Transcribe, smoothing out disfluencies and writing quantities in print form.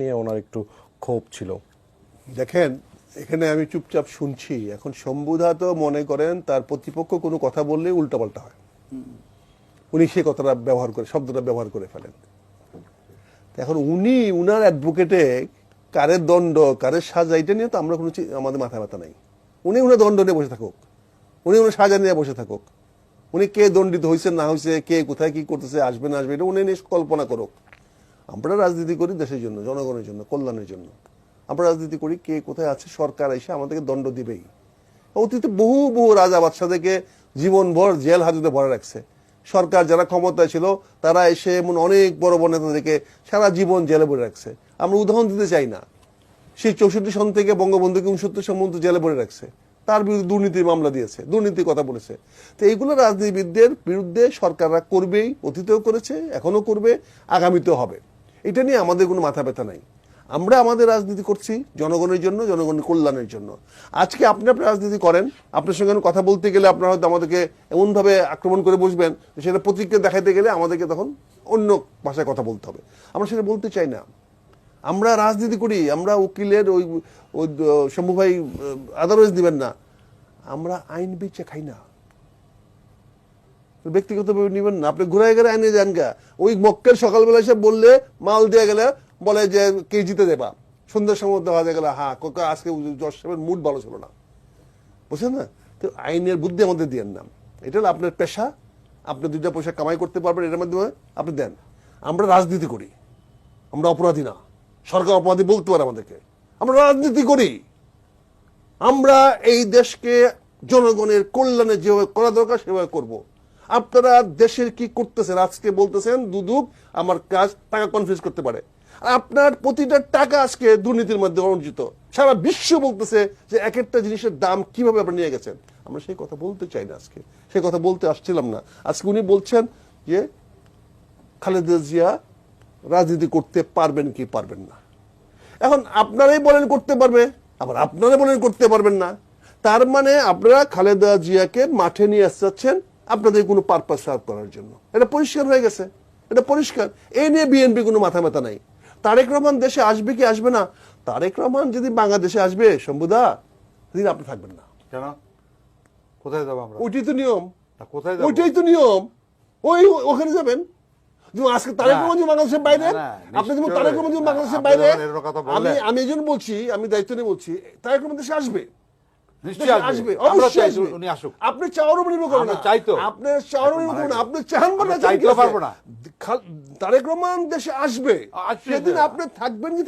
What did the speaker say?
নিয়ে ওনার একটু ক্ষোভ ছিল। দেখেন, এখানে আমি চুপচাপ শুনছি। এখন শম্ভুদা তো মনে করেন তার প্রতিপক্ষ কোনো কথা বললে উল্টাপাল্টা হয়, উনি সে কথাটা ব্যবহার করে, শব্দটা ব্যবহার করে ফেলেন। এখন উনি উনার অ্যাডভোকেটে কারের দণ্ড, কারের সাজা, এটা নিয়ে তো আমরা কোনো আমাদের মাথা ব্যথা নাই। উনি উনার দণ্ড নিয়ে বসে থাকুক, উনি উনার সাজা নিয়ে বসে থাকুক, উনি কে দণ্ডিত হয়েছে না হয়েছে, কে কোথায় কি করতেছে, আসবে না আসবে, এটা উনি নিয়ে কল্পনা করুক। আমরা রাজনীতি করি দেশের জন্য, জনগণের জন্য, কল্যাণের জন্য। আমরা রাজনীতি করি কে কোথায় আছে, সরকার এসে আমাদেরকে দণ্ড দিবেই। অতীতে বহু বহু রাজা বাদশাদেরকে জীবনভর জেল হাজতে ভরে রাখছে। সরকার যারা ক্ষমতায় ছিল তারা এসে এমন অনেক বড় বড় নেতাদেরকে সারা জীবন জেলে ভরে রাখছে। আমরা উদাহরণ দিতে চাই না, সেই 64 সন থেকে বঙ্গবন্ধুকে 69 সন পর্যন্ত জেলে ভরে রাখছে, তার বিরুদ্ধে দুর্নীতির মামলা দিয়েছে, দুর্নীতির কথা বলেছে। তো এইগুলো রাজনীতিবিদদের বিরুদ্ধে সরকাররা করবেই, অতীতেও করেছে, এখনো করবে, আগামীতেও হবে। এটা নিয়ে আমাদের কোনো মাথা ব্যথা নাই। আমরা আমাদের রাজনীতি করছি জনগণের জন্য, জনগণের কল্যাণের জন্য। আজকে আপনি আপনার রাজনীতি করেন, আপনার সঙ্গে কথা বলতে গেলে আপনারা হয়তো আমাদেরকে এমনভাবে আক্রমণ করে বসবেন, সেটা প্রতিক্রিয়া দেখাতে গেলে আমাদেরকে তখন অন্য ভাষায় কথা বলতে হবে। আমরা সেটা বলতে চাই না। আমরা রাজনীতি করি, আমরা উকিলের ওই শম্ভু ভাই আদারওয়াইজ দিবেন না, আমরা আইন বেচে খাই না। ব্যক্তিগতভাবে নিবেন না, আপনি ঘুরাই ঘুরে আইনে যান গা। ওই মক্কেল সকালবেলা এসে বললে, মাল দিয়ে গেলে বলে যে কে জিতে দেবা, সন্ধ্যার সময় দেওয়া যায় গেলে হ্যাঁ আজকে জজ সাহেবের মুড ভালো ছিল না, বুঝছেন না? তো আইনের বুদ্ধি আমাদের দিয়েন না। এটা হলো আপনার পেশা, আপনি 2টা পয়সা কামাই করতে পারবেন, এটার মাধ্যমে আপনি দেন। আমরা রাজনীতি করি, আমরা অপরাধী না। সরকার অপরাধী বলতে পারে আমাদেরকে, আমরা রাজনীতি করি। আমরা এই দেশকে জনগণের কল্যাণে যেভাবে করা দরকার সেভাবে করব। আপনারা দেশের কি করতেছেন, আজকে বলতেছেন দুদক আমার কাজ টাকা কনফিউজ করতে পারে, আপনার প্রতিটা টাকা আজকে দুর্নীতির মধ্যে অর্জিত। সারা বিশ্ব বলতেছে যে এক একটা জিনিসের দাম কিভাবে আপনি নিয়ে গেছেন। আমরা সেই কথা বলতে চাই না, আজকে সেই কথা বলতে আসছিলাম না। আজকে উনি বলছেন যে খালেদা জিয়া রাজনীতি করতে পারবেন কি পারবেন না। এখন আপনারাই বলেন করতে পারবে, আবার আপনারাই বলেন করতে পারবেন না। তার মানে আপনারা খালেদা জিয়াকে মাঠে নিয়ে আসছেন আপনাদের কোনো পারপাস সার্ভ করার জন্য। এটা পরিষ্কার হয়ে গেছে, এটা পরিষ্কার। এই নিয়ে বিএনপি কোনো মাথা ব্যথা নাই। তারেক রহমান দেশে আসবে কি আসবে না, তারেক রহমান যদি বাংলাদেশে আসবে শম্ভুদা, সেদিন আপনি থাকবেন না। কেন? কোথায় যাবো আমরা? ওইটাই তো নিয়ম, কোথায় যাবো? ওইটাই তো নিয়ম। ওখানে যাবেন। আজকে তারেক রহমান বাংলাদেশের বাইরে, আপনি যেমন তারেক রহমান বাংলাদেশের বাইরে, আমি এই জন্য বলছি, আমি দায়িত্ব নিয়ে বলছি, তারেক রহমান দেশে আসবে, আসবে, আপনি চাওয়ার উপর নির্ভর করেন না, আপনি চাওয়ার উপর নির্ভর করেন, আপনি চান না, চাইতে পারবো না। তারেক রহমান দেশে আসবে, সেদিন আপনি থাকবেন কি